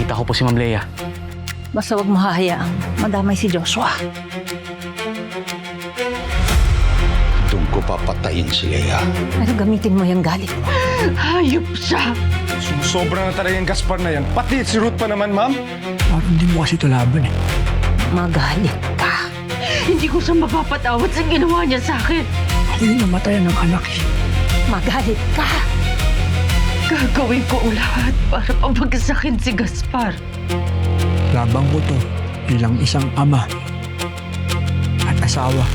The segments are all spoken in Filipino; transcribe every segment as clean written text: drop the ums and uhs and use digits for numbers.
Tita ko po si Ma'am Lea. Basta huwag mo hahayaang madamay si Joshua. Doon ko papatayin si Lea. Pero gamitin mo yung galit mo. Hayop siya! Sobra na talaga yung Gaspar na yan. Pati si Ruth pa naman, ma'am. Parang hindi mo kasi ito laban eh. Magalit ka. Hindi ko siya mapapatawad sa ginawa niya sa akin. Ako yung namatayan ng anak eh. Magalit ka. Gagawin ko ang lahat para pabagsakin si Gaspar. Labang ko to bilang isang ama at asawa.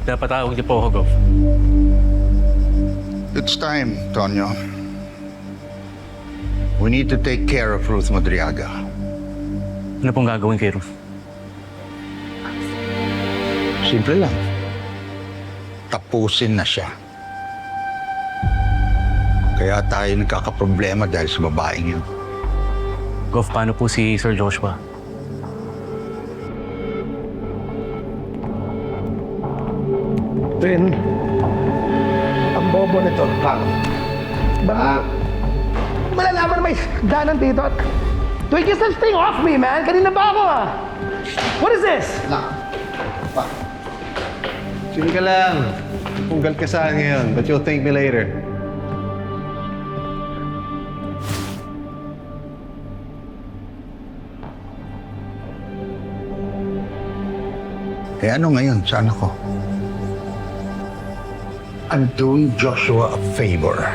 Napatawag niyo po ako, Gov. It's time, Tonyo. We need to take care of Ruth Madriaga. Ano pong gagawin kay Ruth? Simple lang. Tapusin na siya. Kaya tayo nagkakaproblema dahil sa babaeng yun. Gov, paano po si Sir Joshua? Ben, ang bobo nito. Baka malalaman may danan dito at... Wait, get this thing off me, man! Kanina ba ako, ah? What is this? Chill ka lang. Punggal ka sa akin ngayon, but you'll thank me later. Eh ano ngayon, saan ako? I'm doing Joshua a favor.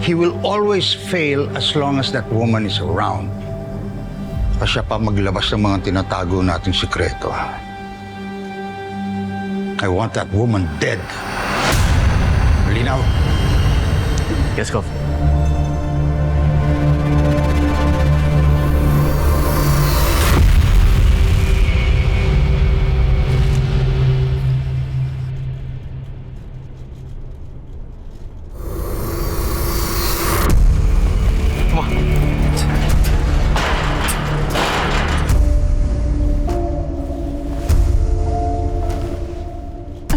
He will always fail as long as that woman is around. Pa siya pa maglabas ng mga tinatago nating sikreto. I want that woman dead. Malinaw? Yes, Gov.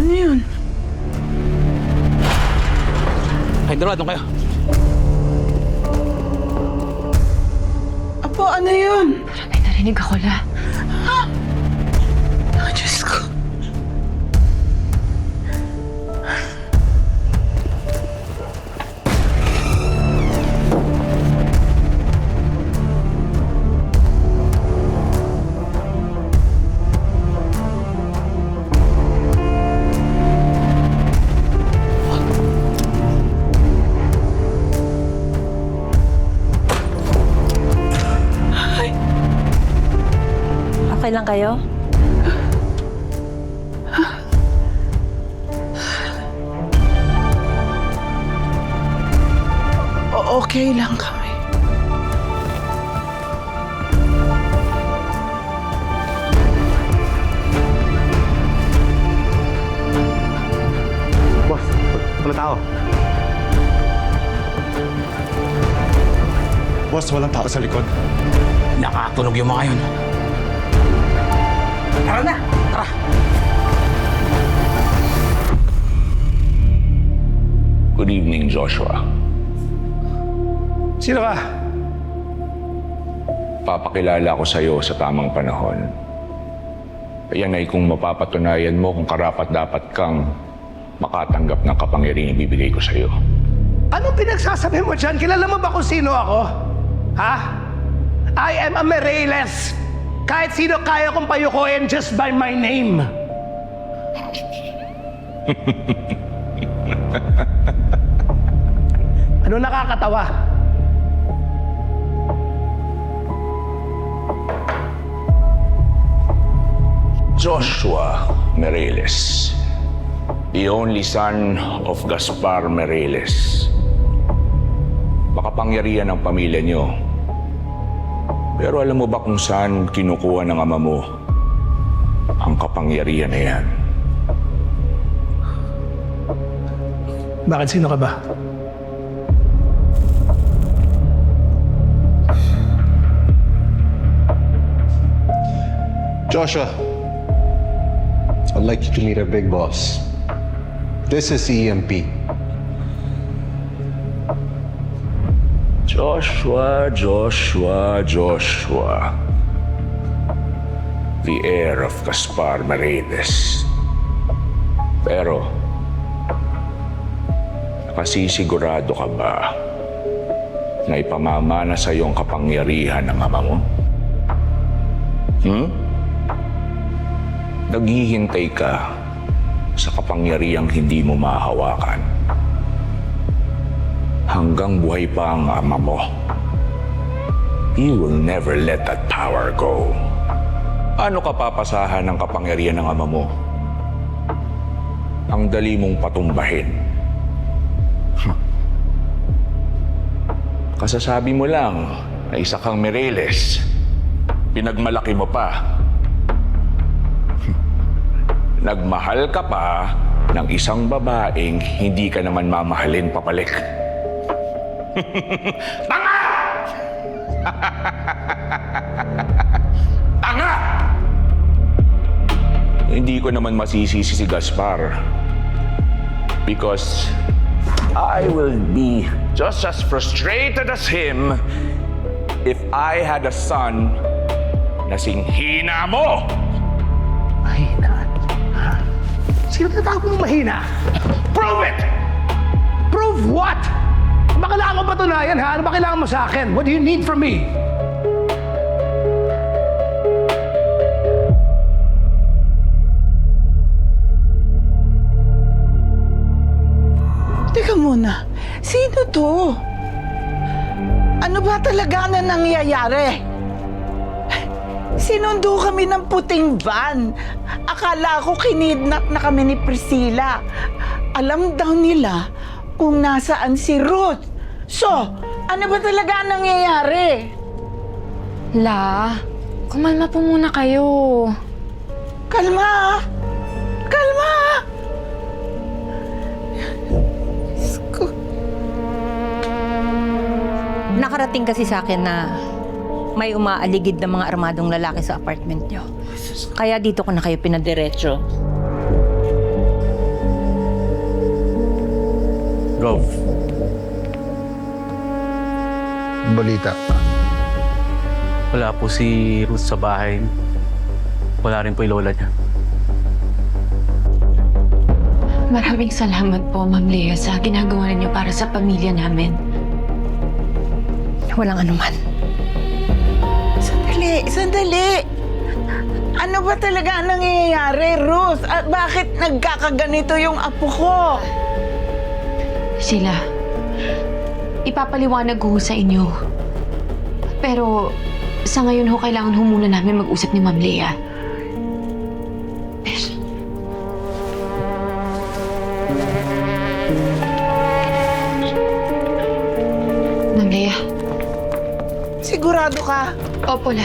Ano yun? Ay, doon kayo. Apo, ano yun? Parang may narinig ako la. Oh, Diyos ko. Okay lang kayo? Okay lang kami. Boss, wala tao. Boss, walang tao sa likod. Nakatunog yung mga yun. Tara na! Tara! Good evening, Joshua. Sino ka? Papakilala ko sa iyo sa tamang panahon. Yan ay kung mapapatunayan mo kung karapat-dapat kang makatanggap ng kapangyarihang ibibigay ko sa iyo. Anong pinagsasabi mo dyan? Kilala mo ba kung sino ako? Ha? I am a Mireles. Kahit sino kaya kong payukuin just by my name. Ano nakakatawa? Joshua Mireles, the only son of Gaspar Mireles. Makapangyarihan ang pamilya niyo. Pero alam mo ba kung saan kinukuha ng ama mo ang kapangyarihan na yan? Bakit sino ka ba? Joshua, I'd like you to meet our big boss, This is EMP. Joshua. The heir of Gaspar Maredes. Pero, nakasisigurado ka ba na ipamamana sa iyong kapangyarihan ng ama mo? Naghihintay ka sa kapangyarihang hindi mo mahawakan. Hanggang buhay pa ang ama mo. You will never let that power go. Ano ka papasahan ng kapangyarihan ng ama mo? Ang dali mong patumbahin. Kasasabi mo lang na isa kang Mireles. Pinagmalaki mo pa. Nagmahal ka pa ng isang babaeng hindi ka naman mamahalin papalik. Tanga! Tanga! Hindi ko naman masisisi si Gaspar. Because I will be just as frustrated as him if I had a son na singhina mo. Mahina? Ha? Sino tinatawag mong mahina? Prove it! Prove what? Ano ba kailangan ko patunayan, ha? Ano ba kailangan mo sa akin? What do you need from me? Teka muna, sino to? Ano ba talaga na nangyayari? Sinundo kami ng puting van. Akala ko kinidnap na kami ni Priscilla. Alam daw nila kung nasaan si Ruth. So, ano ba talaga nangyayari? La, kumalma po muna kayo. Kalma! Kalma! Diyos ko. Nakarating kasi sa akin na may umaaligid na mga armadong lalaki sa apartment nyo. Kaya dito ko na kayo pinadiretso. Gov, Balita. wala po si Ruth sa bahay. Wala rin po yung lola niya. Maraming salamat po, Ma'am Lea, sa ginagawa ninyo para sa pamilya namin. Walang anuman. Sandali! Ano ba talaga ang nangyayari, Ruth? At bakit nagkakaganito yung apo ko? Sila, ipapaliwanag ko sa inyo. Pero sa ngayon ho, kailangan ho muna namin mag-usap ni Ma'am Lea. Ma'am Lea. Sigurado ka? Opo, La.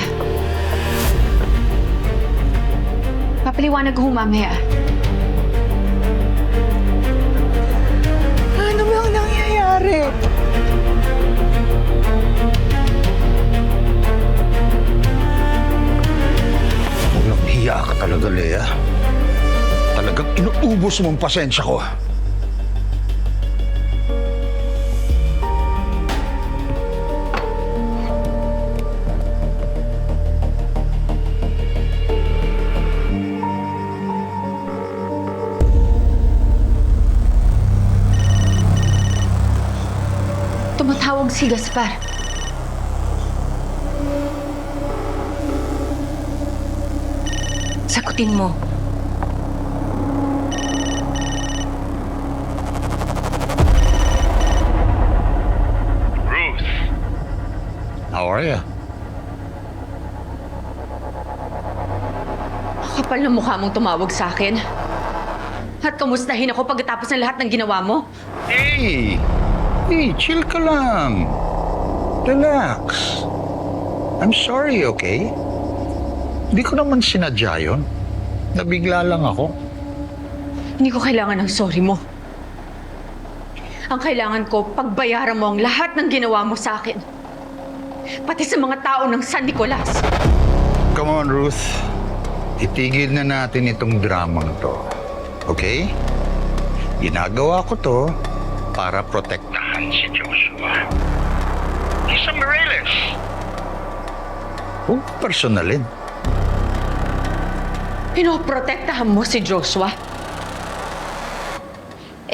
Papaliwanag ko ho mamaya. Ano ba ang nangyayari? Walang hiya ka talaga, Lea. Talagang inuubos mo ang pasensya ko. Tumatawag si Gaspar. Sagutin mo. Ruth! How are you? Kapal na mukha mong tumawag sa akin. At kamustahin ako pagkatapos ng lahat ng ginawa mo. Hey! Hey, chill ka lang. Relax. I'm sorry, okay? Hindi ko naman sinadya yun. Nabigla lang ako. Hindi ko kailangan ng sorry mo. Ang kailangan ko, pagbayaran mo ang lahat ng ginawa mo sa akin. Pati sa mga tao ng San Nicolas. Come on, Ruth. Itigil na natin itong dramang to. Okay? Ginagawa ko to para protektahan si Joshua. He's a Mireles. Huwag personalin. Pinoprotektahan mo si Joshua?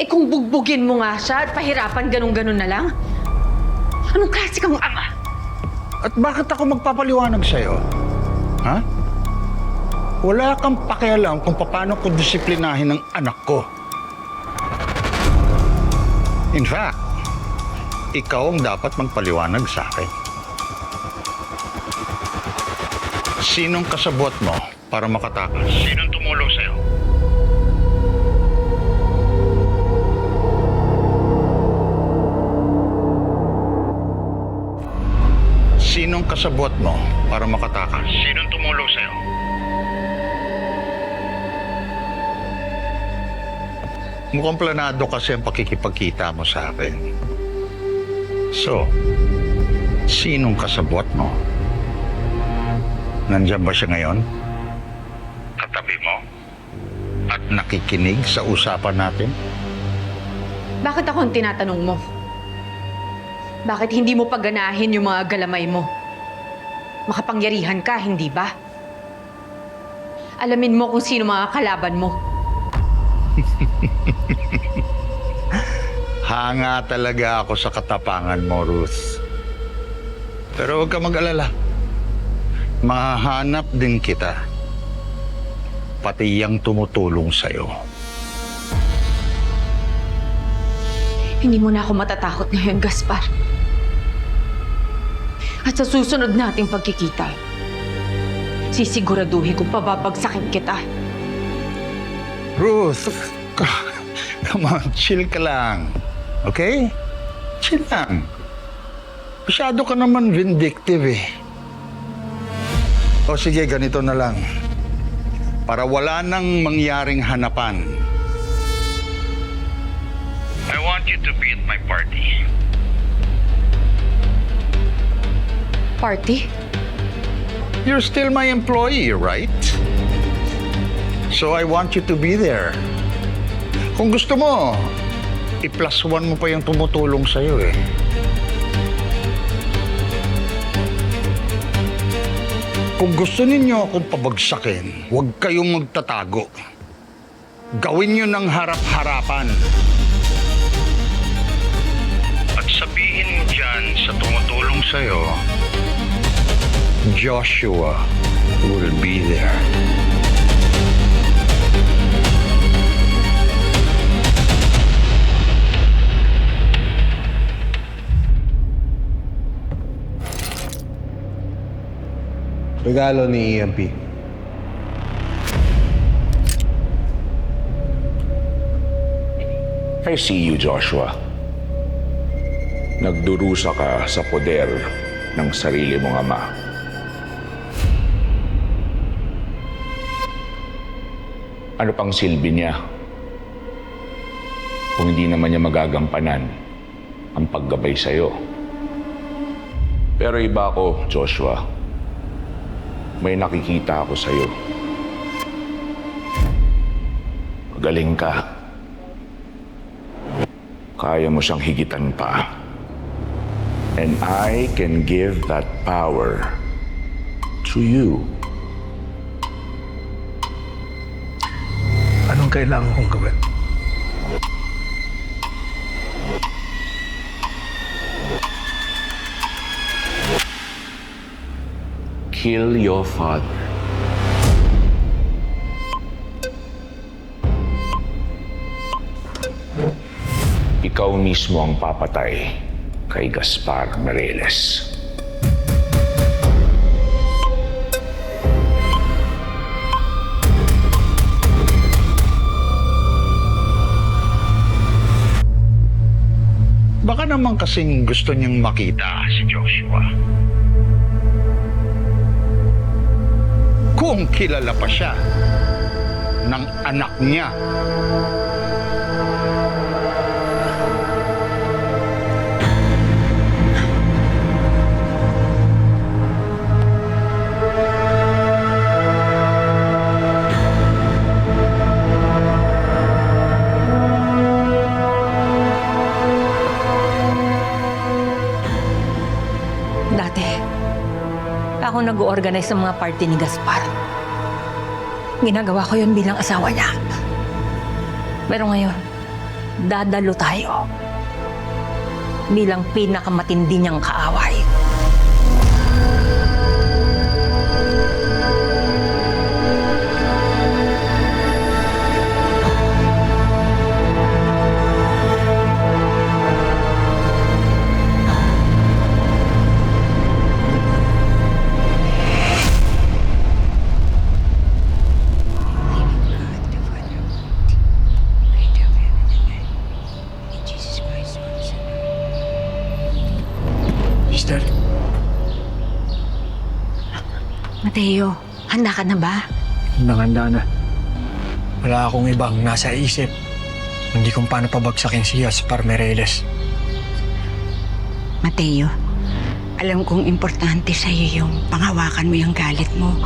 Eh kung bugbugin mo nga siya at pahirapan ganun-ganun na lang? Anong klase kang ama? At bakit ako magpapaliwanag sa'yo? Ha? Wala kang pakialam kung paano ko disiplinahin ang anak ko. In fact, ikaw ang dapat magpaliwanag sa akin. Sinong kasabot mo para makatakas? Sinong tumulong sa'yo? Sinong kasabot mo para makatakas? Sinong tumulong sa'yo? Mukhang planado kasi ang pakikipagkita mo sa akin. So, sinong kasabot mo? Nandiyan ba siya ngayon? Katabi mo? At nakikinig sa usapan natin? Bakit ako ang tinatanong mo? Bakit hindi mo paganahin yung mga galamay mo? Makapangyarihan ka, hindi ba? Alamin mo kung sino mga kalaban mo. Hanga talaga ako sa katapangan mo, Ruth. Pero huwag ka mag-alala. Mahahanap din kita. Pati yang tumutulong sa'yo. Hindi mo na ako matatakot ngayon, Gaspar. At sa susunod nating pagkikita, sisiguraduhin kong pababagsakin kita. Ruth, come on, chill ka lang. Okay? Chill lang. Masyado ka naman vindictive eh. O sige, ganito na lang. Para wala nang mangyaring hanapan. I want you to be at my party. Party? You're still my employee, right? So I want you to be there. Kung gusto mo, i+1 mo pa yung tumutulong sa'yo eh. Kung gusto ninyo akong pabagsakin, huwag kayong magtatago. Gawin nyo ng harap-harapan. At sabihin mo dyan sa tumutulong sa'yo, Joshua will be there. Regalo ni EMP. I see you, Joshua. Nagdurusa ka sa poder ng sarili mong ama. Ano pang silbi niya kung hindi naman niya magagampanan ang paggabay sa'yo? Pero iba ako, Joshua. May nakikita ako sa'yo. Magaling ka. Kaya mo siyang higitan pa. And I can give that power to you. Anong kailangan kong gawin? Kill your father. Ikaw mismo ang papatay kay Gaspar Mireles. Baka naman kasing gusto niyang makita si Joshua. Kung kilala pa siya ng anak niya. ako nag-organize ng mga party ni Gaspar. Ginagawa ko yun bilang asawa niya. Pero ngayon, dadalo tayo bilang pinakamatindi niyang kaaway. Sister, Mateo, handa ka na ba? handa na. Wala akong ibang nasa isip. Hindi kung paano pabagsakin si Gaspar Mireles. Mateo, alam kong importante sa'yo yung panghawakan mo yung galit mo.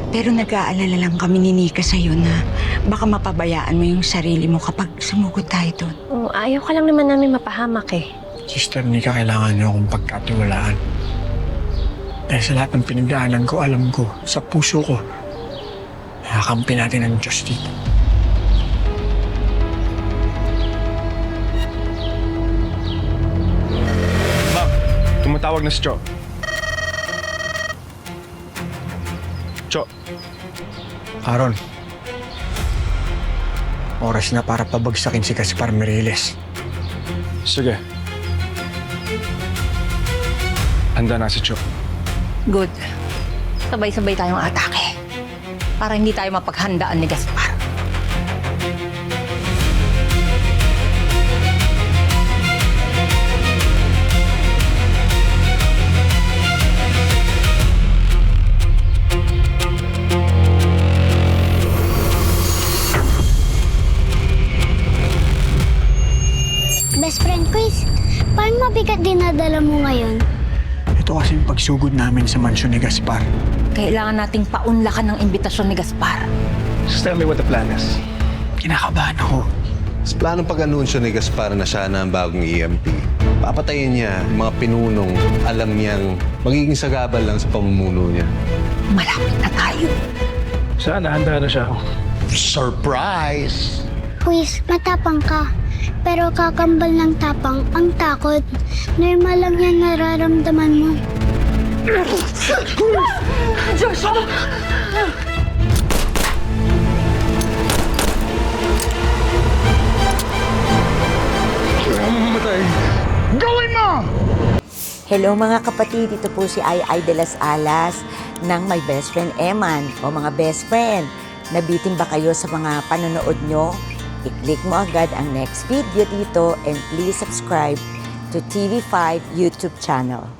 Pero nag-aalala lang kami ni Nika sa'yo na baka mapabayaan mo yung sarili mo kapag sumugod tayo doon. Ayaw ka lang naman namin mapahamak eh. Sister Nika, kailangan niyo akong pagkatiwalaan. Dahil sa lahat ng pinagdaanan ko, alam ko, sa puso ko, nakakampi natin ang Diyos dito. Ma'am, tumatawag na si Cho. Cho, Aaron, oras na para pabagsakin si Gaspar Mireles. sige. Handa na si Cho. Good. Sabay-sabay tayong atake para hindi tayo mapaghandaan ni Gaspar. Best friend Chris, paano mabigat dinadala mo ngayon? Ito kasi yung pagsugod namin sa mansyon ni Gaspar. Kailangan nating paunlakan ng imbitasyon ni Gaspar. Just tell me what the plan is. Kinakabahan ako. Sa planong pag-anunsyo ni Gaspar na siya na ang bagong EMP, papatayin niya yung mga pinunong alam niyang magiging sagabal lang sa pamumuno niya. Malapit na tayo. Sana handa na siya. Surprise! Chris, matapang ka. Pero kakambal ng tapang ang takot. Normal lang yan nararamdaman mo. Gawin mo! Hello mga kapatid, ito po si Ai de las Alas ng My Best Friend Eman. O mga best friend, nabitin ba kayo sa mga panonood nyo? I-click mo agad ang next video dito and please subscribe to TV5 YouTube channel.